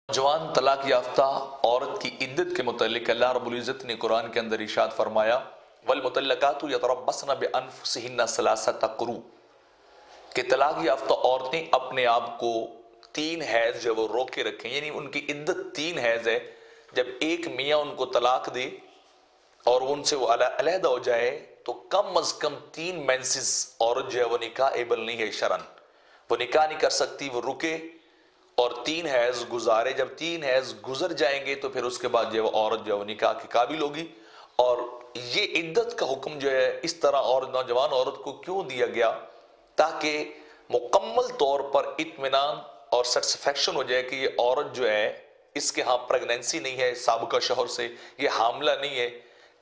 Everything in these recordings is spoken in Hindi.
जवान तलाक याफ्ता औरत की इद्दत के मुतालिक अल्लाह रब्बुल इज़्ज़त ने कुरान के अंदर इरशाद फरमाया, वल मुतल्लकातु यतरब्बस्न बिअन्फुसिहिन्ना सलासता कुरू, कि तलाक याफ्ता औरतें अपने आप को 3 हैज जो वो रोक के रखें, यानी उनकी इद्दत 3 हैज है। जब एक मियाँ उनको तलाक दे और उनसे वो अलहदा हो जाए तो कम अज कम 3 मेंसेस औरत जो है वो निकाह एबल नहीं है शरन, वो निकाह नहीं कर सकती, वो रुके और 3 हैज गुजारे। जब 3 हैज गुजर जाएंगे तो फिर उसके बाद जो है वो औरत जो है वो निकाह के काबिल होगी। और ये इद्दत का हुक्म जो है इस तरह और नौजवान औरत को क्यों दिया गया, ताकि मुकम्मल तौर पर इत्मीनान और सेटिस्फेक्शन हो जाए कि ये औरत जो है इसके यहाँ प्रेगनेंसी नहीं है साबिका शौहर से, ये हामला नहीं है।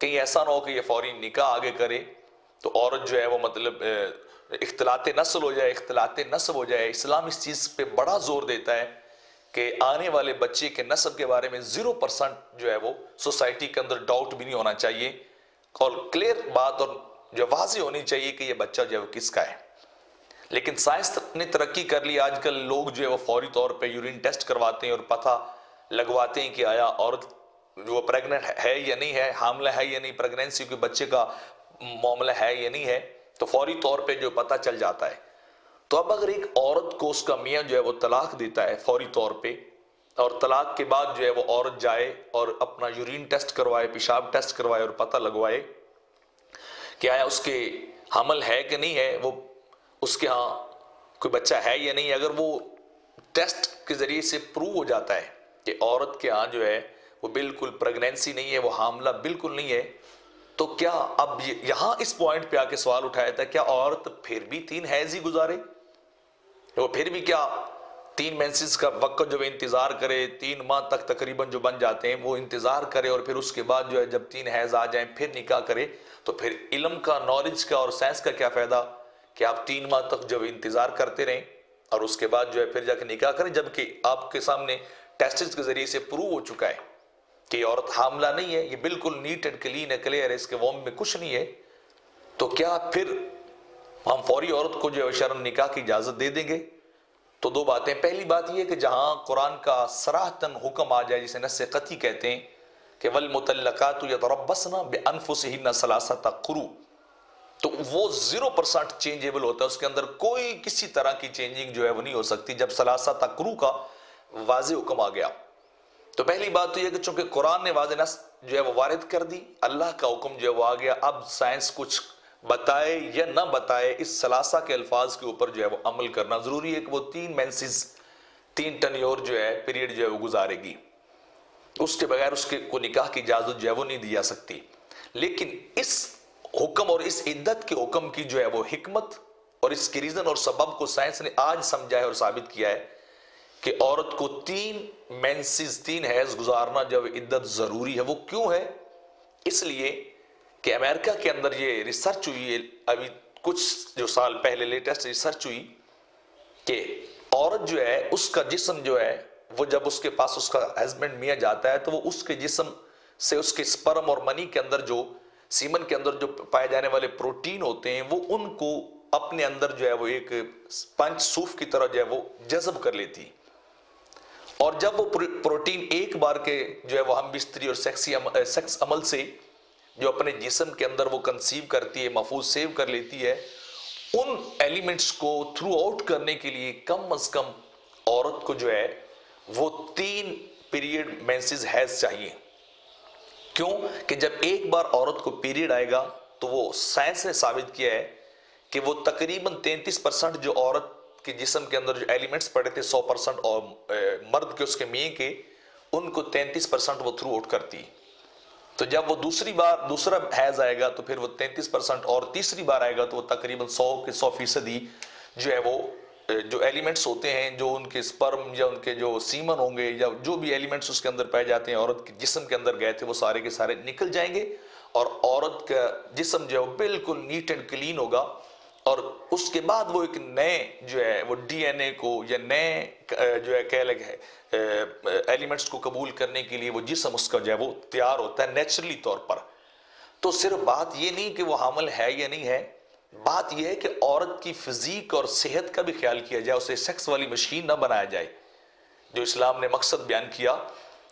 कहीं ऐसा ना हो कि ये फौरी निकाह आगे करे तो औरत जो है वो मतलब इख्तिलाते नस्ल हो जाए, इख्तिलाते नस्ब हो जाए। इस्लाम इस चीज़ पे बड़ा जोर देता है कि आने वाले बच्चे के नस्ब के बारे में 0% जो है वो सोसाइटी के अंदर डाउट भी नहीं होना चाहिए और क्लियर बात और जो वाज़ी होनी चाहिए कि ये बच्चा जो है वो किसका है। लेकिन साइंस ने तरक्की कर ली, आजकल लोग जो है वो फौरी तौर पे यूरिन टेस्ट करवाते हैं और पता लगवाते हैं कि आया औरत जो प्रेग्नेंट है या नहीं है, हामला है या नहीं, प्रेगनेंसी के बच्चे का मामला है या नहीं है, तो फौरी तौर पे जो पता चल जाता है। तो अब अगर एक औरत को उसका मियाँ जो है वो तलाक देता है फौरी तौर पे और तलाक के बाद जो है वो औरत जाए और अपना यूरिन टेस्ट करवाए, पेशाब टेस्ट करवाए और पता लगवाए कि आया उसके हमल है कि नहीं है, वो उसके यहाँ कोई बच्चा है या नहीं। अगर वो टेस्ट के जरिए से प्रूव हो जाता है कि औरत के यहाँ जो है वो बिल्कुल प्रेगनेंसी नहीं है, वो हामला बिल्कुल नहीं है, तो क्या अब यहां इस पॉइंट पे आके सवाल उठाया था, क्या औरत फिर भी 3 हैज ही गुजारे, वो फिर भी क्या 3 मेंसेस का वक्त जो इंतजार करे, 3 माह तक तकरीबन जो बन जाते हैं वो इंतजार करे और फिर उसके बाद जो है जब 3 हैज आ जाए फिर निकाह करे, तो फिर इल्म का, नॉलेज का और साइंस का क्या फायदा कि आप 3 माह तक जब इंतजार करते रहें और उसके बाद जो है फिर जाके निकाह करें, जबकि आपके सामने टेस्ट के जरिए से प्रूव हो चुका है कि औरत हामला नहीं है, ये बिल्कुल नीट एंड क्लीन है, क्लियर है, इसके वॉम में कुछ नहीं है। तो क्या फिर हम फौरी औरत को जो है शरन निकाह की इजाजत दे देंगे? तो 2 बातें, पहली बात यह कि जहां कुरान का सराहतन हुक्म आ जाए, जिसे नस्से कती कहते हैं कि वल मुतल्लकातु यतरब्बस्न बिअन्फुसिहिन्ना सलासता कुरू, तो वो 0% चेंजेबल होता है, उसके अंदर कोई किसी तरह की चेंजिंग जो है वो नहीं हो सकती जब सलासता कुरू का वाज़े हुक्म आ गया। तो पहली बात तो यह कि चूंकि कुरान ने वाज़े नस जो है वो वारिद कर दी, अल्लाह का हुक्म जो है वो आ गया, अब साइंस कुछ बताए या ना बताए इस सलासा के अल्फाज के ऊपर जो है वो अमल करना जरूरी है कि वो 3 मेंसेस 3 टन्योर जो है पीरियड जो है वो गुजारेगी, उसके बगैर उसके को निकाह की इजाजत जो है वो नहीं दी जा सकती। लेकिन इस हुक्म और इस इद्दत के हुक्म की जो है वो हिकमत और इसके रीजन और सबब को साइंस ने आज समझा है और साबित किया है कि औरत को 3 मेंसेस 3 हैज गुजारना जब इद्दत जरूरी है। वो क्यों है? इसलिए कि अमेरिका के अंदर ये रिसर्च हुई है, अभी कुछ जो साल पहले लेटेस्ट रिसर्च हुई कि औरत जो है उसका जिस्म जो है वो जब उसके पास उसका हस्बैंड मियाँ जाता है तो वो उसके जिस्म से उसके स्पर्म और मनी के अंदर जो सीमन के अंदर जो पाए जाने वाले प्रोटीन होते हैं वो उनको अपने अंदर जो है वो एक स्पंज सूफ की तरह जो है वो जज़ब कर लेती। और जब वो प्रोटीन एक बार के जो है वो हम बिस्तरी और सेक्स अमल से जो अपने जिस्म के अंदर वो कंसीव करती है, महफूज सेव कर लेती है, उन एलिमेंट्स को थ्रू आउट करने के लिए कम अज कम औरत को जो है वो 3 पीरियड मेंसेस हैज चाहिए। क्यों कि जब एक बार औरत को पीरियड आएगा तो वो साइंस ने साबित किया है कि वो तकरीबन 33% जो औरत के जिस्म के अंदर जो एलिमेंट्स पड़े थे 100% और मर्द के उसके मियाँ के, उनको 33% वो थ्रू आउट करती। तो जब वो दूसरा हैज आएगा तो फिर वो 33% और तीसरी बार आएगा तो वो तकरीबन 100% जो है वो जो एलिमेंट्स होते हैं, जो उनके स्पर्म या उनके जो सीमन होंगे या जो भी एलिमेंट्स उसके अंदर पाए जाते हैं औरत के जिस्म के अंदर गए थे, वो सारे के सारे निकल जाएंगे और औरत का जिस्म जो है वो बिल्कुल नीट एंड क्लीन होगा। और उसके बाद वो एक नए जो है वो डीएनए को या नए जो है कह लगे एलिमेंट्स को कबूल करने के लिए वो जिस्म उसका जो है वो तैयार होता है नेचुरली तौर पर। तो सिर्फ बात ये नहीं कि वो हामिल है या नहीं है, बात यह है कि औरत की फिजिक और सेहत का भी ख्याल किया जाए, उसे सेक्स वाली मशीन ना बनाया जाए। जो इस्लाम ने मकसद बयान किया।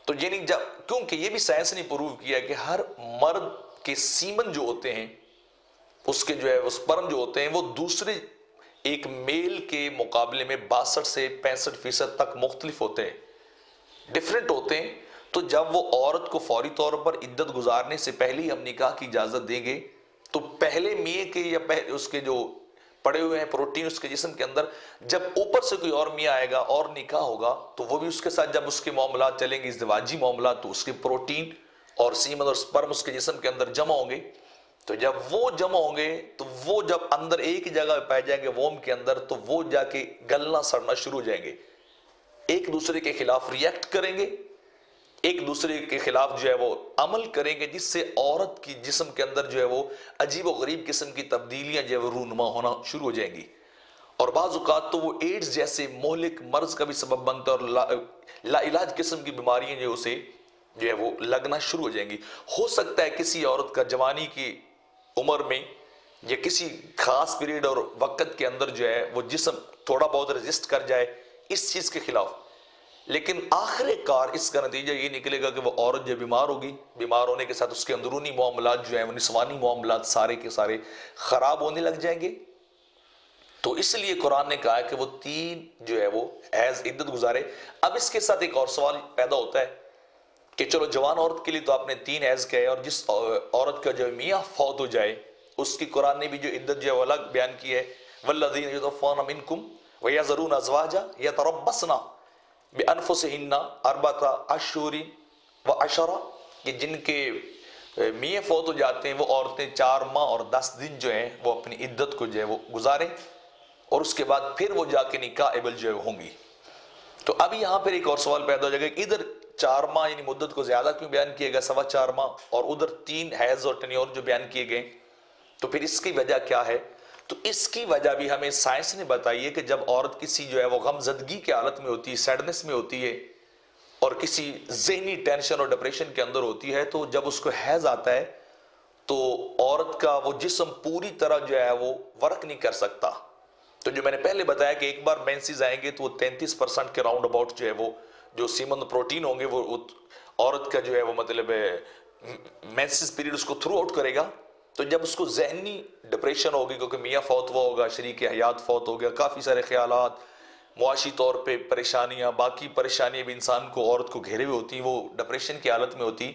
तो यानी जब, क्योंकि ये भी साइंस ने प्रूव किया कि हर मर्द के सीमन जो होते हैं, उसके जो है वो स्पर्म जो होते हैं, वो दूसरे एक मेल के मुकाबले में 62 से 65% तक मुख्तलिफ होते हैं, डिफरेंट होते हैं। तो जब वो औरत को फौरी तौर पर इद्दत गुजारने से पहले ही हम निकाह की इजाजत देंगे, तो पहले मियाँ के या पहले उसके जो पड़े हुए हैं प्रोटीन उसके जिस्म के अंदर, जब ऊपर से कोई और मियाँ आएगा और निकाह होगा, तो वो भी उसके साथ जब उसके मामलात चलेंगे, इज़्दिवाजी मामलात, तो उसके प्रोटीन और सीमन और स्पर्म उसके जिस्म के अंदर जमा होंगे। तो जब वो जमा होंगे, तो वो जब अंदर एक ही जगह पाए जाएंगे वोम के अंदर, तो वो जाके गलना सड़ना शुरू हो जाएंगे, एक दूसरे के खिलाफ रिएक्ट करेंगे, एक दूसरे के खिलाफ जो है वो अमल करेंगे, जिससे औरत की जिस्म के अंदर जो है वो अजीब व गरीब किस्म की तब्दीलियां जो है वो रूनुमा होना शुरू हो जाएंगी। और बाज़ औक़ात तो वो एड्स जैसे मोहलिक मर्ज का भी सबब बनता है, और लाइलाज किस्म की बीमारियां जो उसे जो है वो लगना शुरू हो जाएंगी। हो सकता है किसी औरत का जवानी की उम्र में या किसी खास पीरियड और वक्त के अंदर जो है वो जिस्म थोड़ा बहुत रेजिस्ट कर जाए इस चीज के खिलाफ, लेकिन आखिरकार इसका नतीजा ये निकलेगा कि वो औरत जब बीमार होगी, बीमार होने के साथ उसके अंदरूनी मामलात जो है वो निस्वानी मामलात सारे के सारे खराब होने लग जाएंगे। तो इसलिए कुरान ने कहा है कि वो 3 जो है वो हैज इद्दत गुजारे। अब इसके साथ एक और सवाल पैदा होता है कि चलो जवान औरत के लिए तो आपने 3 हैज कहे, और जिस औरत का जो मियाँ फौत हो जाए उसकी कुरान ने भी जो इद्दत जो है अलग बयान की है, वल्लज़ीना युतवफ़्फ़ाना मिनकुम व यज़रूना अज़वाजा यतरब्बसना बिअन्फुसिहिन्ना अर्बअता अश्हुरिन व अशरा, कि जिनके मियाँ फौत हो जाते हैं वो औरतें 4 माह और 10 दिन जो है वो अपनी इद्दत को जो है वो गुजारें, और उसके बाद फिर वो जाके निकाहबल जो है होंगी। तो अभी यहां पर एक और सवाल पैदा हो जाएगा, इधर 4 माह यानी मुद्दत को ज्यादा क्यों बयान किया गया, 4.25 माह, और उधर 3 हैज और टेन्योर जो बयान किए गए, तो फिर इसकी वजह क्या है? तो इसकी वजह भी हमें साइंस ने बताई है कि जब औरत किसी जो है वो गमजदगी की हालत में होती है, सैडनेस में होती है, और किसी जहनी टेंशन और डिप्रेशन के अंदर होती है, तो जब उसको हैज आता है तो औरत का वो जिस्म पूरी तरह जो है वो वर्क नहीं कर सकता। तो जो मैंने पहले बताया कि एक बार मेंसेस आएंगे तो वो 33% के राउंड अबाउट जो है वो जो सीमन प्रोटीन होंगे वो औरत का जो है वो मतलब मेंसेस पीरियड उसको थ्रू आउट करेगा। तो जब उसको जहनी डिप्रेशन होगी, क्योंकि मियाँ फौत हुआ होगा, शरीक हयात फौत हो गया, काफ़ी सारे ख्यालात, मुआशी तौर पे परेशानियाँ, बाकी परेशानियाँ भी इंसान को, औरत को घेरे हुए होती, वो डिप्रेशन की हालत में होती,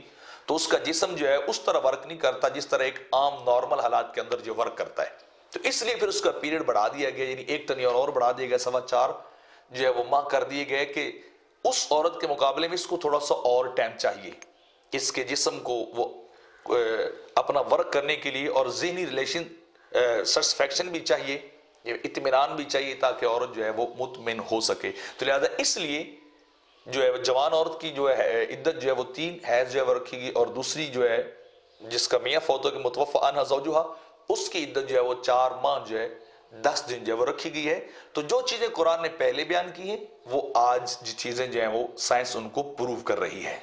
तो उसका जिस्म जो है उस तरह वर्क नहीं करता जिस तरह एक आम नॉर्मल हालात के अंदर जो वर्क करता है। तो इसलिए फिर उसका पीरियड बढ़ा दिया गया, यानी 1 टनियर और बढ़ा दिया गया, 4.25 जो है वो माह कर दिए गए, कि उस औरत के मुकाबले में इसको थोड़ा सा और टाइम चाहिए, इसके जिस्म को वो अपना वर्क करने के लिए, और ज़हनी रिलेशन सेटिस्फैक्शन भी चाहिए, इत्मीनान भी चाहिए, ताकि औरत जो है वो मुतमिन हो सके। तो लिहाजा इसलिए जो है जवान औरत की जो है इद्दत जो है वो 3 हैज जो है वो रखेगी, और दूसरी जो है जिसका मियाँ फौत हो के मुतवफ़्फ़ा अन्हा ज़ौजुहा, उसकी इद्दत जो है वो 4 माह जो है 10 दिन जो है वो रखी गई है। तो जो चीजें कुरान ने पहले बयान की हैं वो आज जी चीजें जो है वो साइंस उनको प्रूव कर रही है।